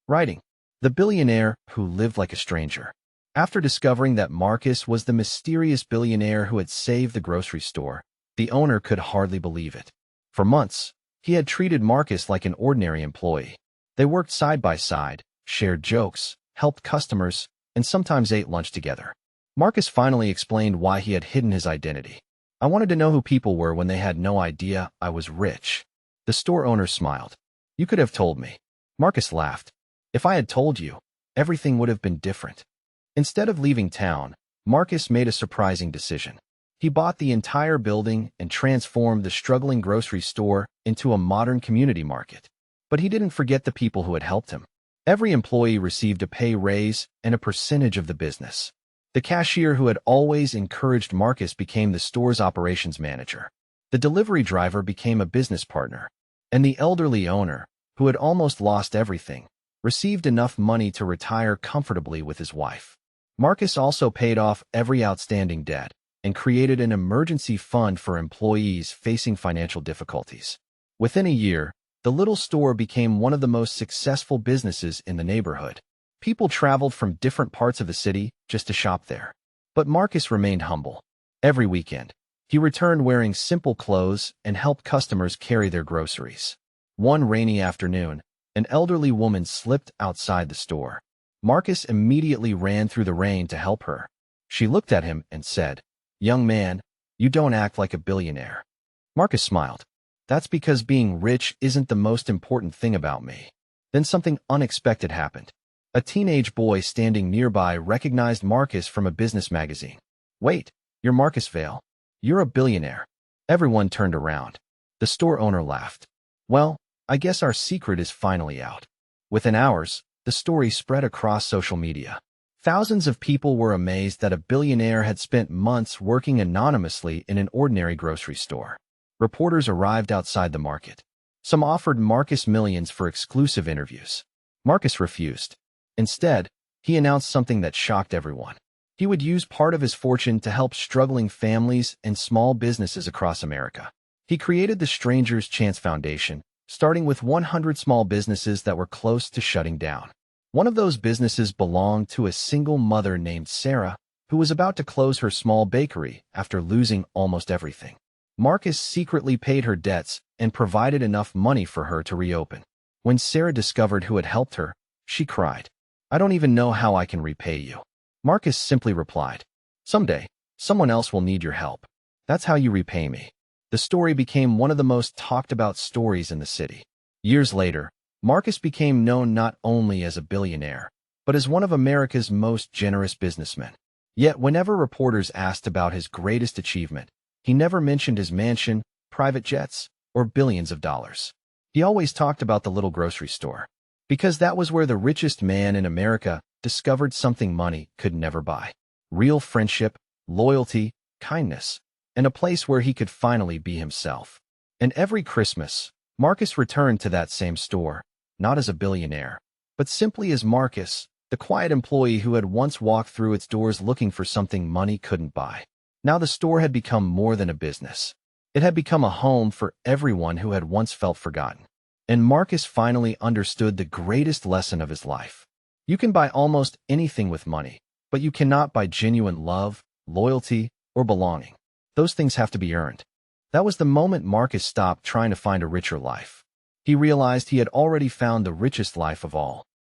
Writing: The Billionaire Who Lived Like a Stranger. After discovering that Marcus was the mysterious billionaire who had saved the grocery store, the owner could hardly believe it. For months, he had treated Marcus like an ordinary employee. They worked side by side, shared jokes, helped customers, and sometimes ate lunch together. Marcus finally explained why he had hidden his identity. "I wanted to know who people were when they had no idea I was rich." The store owner smiled. "You could have told me." Marcus laughed. "If I had told you, everything would have been different." Instead of leaving town, Marcus made a surprising decision. He bought the entire building and transformed the struggling grocery store into a modern community market. But he didn't forget the people who had helped him. Every employee received a pay raise and a percentage of the business. The cashier who had always encouraged Marcus became the store's operations manager. The delivery driver became a business partner. And the elderly owner, who had almost lost everything, received enough money to retire comfortably with his wife. Marcus also paid off every outstanding debt and created an emergency fund for employees facing financial difficulties. Within a year, the little store became one of the most successful businesses in the neighborhood. People traveled from different parts of the city just to shop there. But Marcus remained humble. Every weekend, he returned wearing simple clothes and helped customers carry their groceries. One rainy afternoon, an elderly woman slipped outside the store. Marcus immediately ran through the rain to help her. She looked at him and said, "Young man, you don't act like a billionaire." Marcus smiled. "That's because being rich isn't the most important thing about me." Then something unexpected happened. A teenage boy standing nearby recognized Marcus from a business magazine. "Wait, you're Marcus Vale. You're a billionaire." Everyone turned around. The store owner laughed. "Well, I guess our secret is finally out." Within hours, the story spread across social media. Thousands of people were amazed that a billionaire had spent months working anonymously in an ordinary grocery store. Reporters arrived outside the market. Some offered Marcus millions for exclusive interviews. Marcus refused. Instead, he announced something that shocked everyone. He would use part of his fortune to help struggling families and small businesses across America. He created the Stranger's Chance Foundation, starting with 100 small businesses that were close to shutting down. One of those businesses belonged to a single mother named Sarah, who was about to close her small bakery after losing almost everything. Marcus secretly paid her debts and provided enough money for her to reopen. When Sarah discovered who had helped her, she cried, "I don't even know how I can repay you." Marcus simply replied, "Someday, someone else will need your help. That's how you repay me." The story became one of the most talked about stories in the city. Years later, Marcus became known not only as a billionaire, but as one of America's most generous businessmen. Yet whenever reporters asked about his greatest achievement, he never mentioned his mansion, private jets, or billions of dollars. He always talked about the little grocery store, because that was where the richest man in America discovered something money could never buy: real friendship, loyalty, kindness, and a place where he could finally be himself. And every Christmas, Marcus returned to that same store, not as a billionaire, but simply as Marcus, the quiet employee who had once walked through its doors looking for something money couldn't buy. Now the store had become more than a business. It had become a home for everyone who had once felt forgotten. And Marcus finally understood the greatest lesson of his life. You can buy almost anything with money, but you cannot buy genuine love, loyalty, or belonging. Those things have to be earned. That was the moment Marcus stopped trying to find a richer life. He realized he had already found the richest life of all.